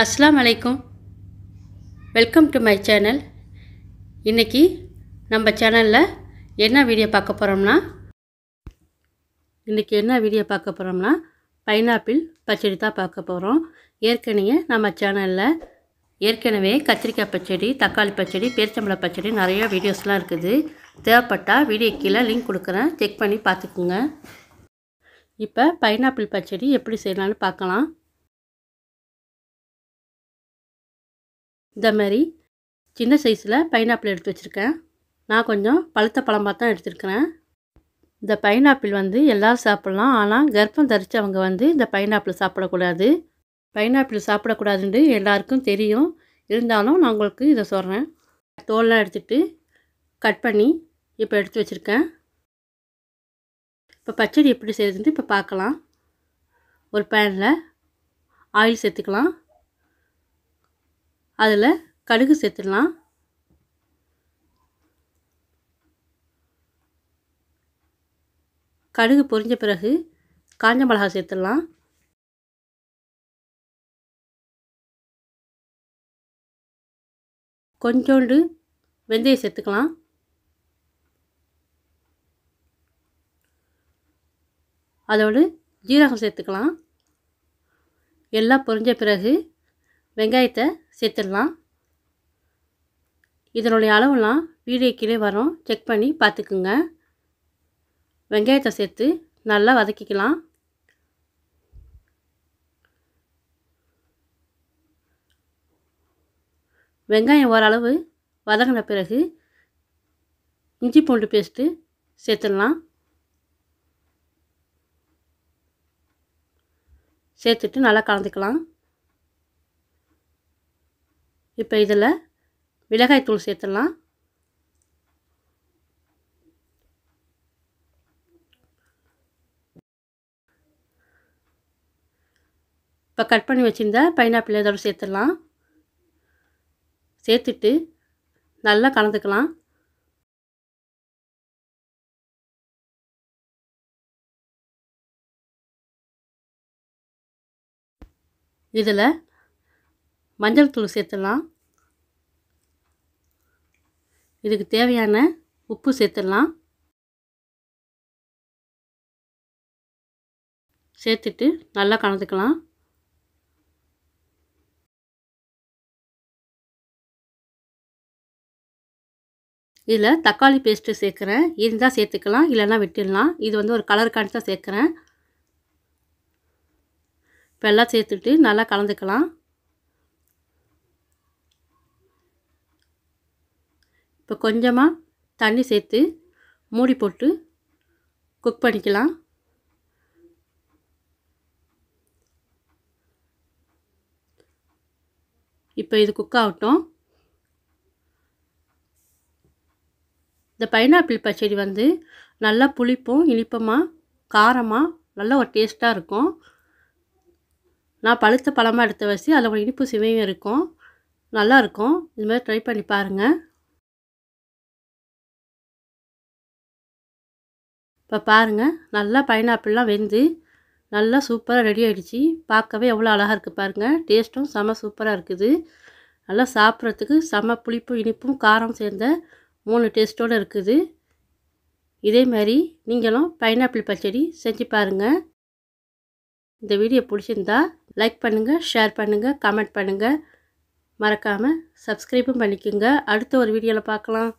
अस्सलाम अलैकुम welcome to my channel. இன்றைக்கி நம்ம சேனலில் என்ன வீடியோ பார்க்க போகிறோம்னா பைனாப்பிள் பச்சடி தான் பார்க்க போகிறோம். நம்ம சேனலில் கத்திரிக்காய் பச்சடி, தக்காளி பச்சடி, பேரிச்சம்பழம் பச்சடி நிறைய வீடியோஸ்லாம் இருக்குது. தேவைப்பட்டால் வீடியோ கீழே லிங்க் கொடுக்குறேன், செக் பண்ணி பார்த்துக்குங்க. இப்போ பைனாப்பிள் பச்சடி எப்படி செய்யலான்னு பார்க்கலாம். இந்த மாதிரி சின்ன சைஸில் பைனாப்பிள் எடுத்து வச்சுருக்கேன். நான் கொஞ்சம் பழுத்த பழமாக தான் எடுத்துருக்கிறேன். இந்த பைனாப்பிள் எல்லோரும் சாப்பிட்லாம், ஆனால் கர்ப்பம் தரித்தவங்க இந்த பைனாப்பிள் சாப்பிடக்கூடாது. பைனாப்பிள் சாப்பிடக்கூடாதுன்னு எல்லாருக்கும் தெரியும். இருந்தாலும் நான் உங்களுக்கு இதை சொல்கிறேன். தோல்லாம் எடுத்துகிட்டு கட் பண்ணி இப்போ எடுத்து வச்சுருக்கேன். இப்போ பச்சடி எப்படி செய்யுதுன்ட்டு இப்போ பார்க்கலாம். ஒரு பேனில் ஆயில் சேர்த்துக்கலாம். அதில் கடுகு சேர்த்துடலாம். கடுகு பொரிஞ்ச பிறகு காஞ்ச மிளகாய் சேர்த்துடலாம். கொஞ்சோண்டு வெந்தயம் சேர்த்துக்கலாம். அதோடு ஜீரகம் சேர்த்துக்கலாம். எல்லாம் பொரிஞ்ச பிறகு வெங்காயத்தை சேர்த்துடலாம். இதனுடைய அளவுலாம் வீடியோ கீழே வரும், செக் பண்ணி பார்த்துக்குங்க. வெங்காயத்தை சேர்த்து நல்லா வதக்கிக்கலாம். வெங்காயம் ஓரளவு வதங்கின பிறகு இஞ்சி பூண்டு பேஸ்ட்டு சேர்த்துடலாம். சேர்த்துட்டு நல்லா கலந்துக்கலாம். இப்போ இதில் மிளகாய் தூள் சேர்த்துடலாம். இப்போ கட் பண்ணி வச்சுருந்த பைனாப்பிள் இதோடு சேர்த்துடலாம். சேர்த்துட்டு நல்லா கலந்துக்கலாம். இதில் மஞ்சள் தூள் சேர்த்துடலாம். இதுக்கு தேவையான உப்பு சேர்த்துடலாம். சேர்த்துட்டு நல்லா கலந்துக்கலாம். இதில் தக்காளி பேஸ்ட்டு சேர்க்குறேன். இருந்தால் சேர்த்துக்கலாம், இல்லைன்னா விட்டுடலாம். இது ஒரு கலருக்காண்டி தான் சேர்க்குறேன். இப்போ எல்லாம் சேர்த்துட்டு நல்லா கலந்துக்கலாம். இப்போ கொஞ்சமாக தண்ணி சேர்த்து மூடி போட்டு குக் பண்ணிக்கலாம். இப்போ இது குக் ஆகட்டும். இந்த பைனாப்பிள் பச்சடி நல்லா புளிப்பும் இனிப்பமாக காரமாக நல்ல ஒரு டேஸ்ட்டாக இருக்கும். நான் பழுத்த பழமாக எடுத்து வச்சு அதில் ஒரு இனிப்பு சுவையும் இருக்கும், நல்லாயிருக்கும். இதுமாதிரி ட்ரை பண்ணி பாருங்கள். இப்போ பாருங்கள், நல்லா பைனாப்பிள்லாம் வெந்து நல்லா சூப்பராக ரெடி ஆகிடுச்சு. பார்க்கவே எவ்வளோ அழகாக இருக்குது பாருங்கள். டேஸ்ட்டும் செம்ம சூப்பராக இருக்குது. நல்லா சாப்பிட்றதுக்கு செம்ம புளிப்பும் இனிப்பும் காரம் சேர்ந்த 3 டேஸ்ட்டோடு இருக்குது. இதே மாதிரி நீங்களும் பைனாப்பிள் பச்சடி செஞ்சு பாருங்கள். இந்த வீடியோ பிடிச்சிருந்தா லைக் பண்ணுங்கள், ஷேர் பண்ணுங்கள், கமெண்ட் பண்ணுங்கள். மறக்காமல் சப்ஸ்கிரைபும் பண்ணிக்கோங்க. அடுத்த ஒரு வீடியோவில் பார்க்கலாம்.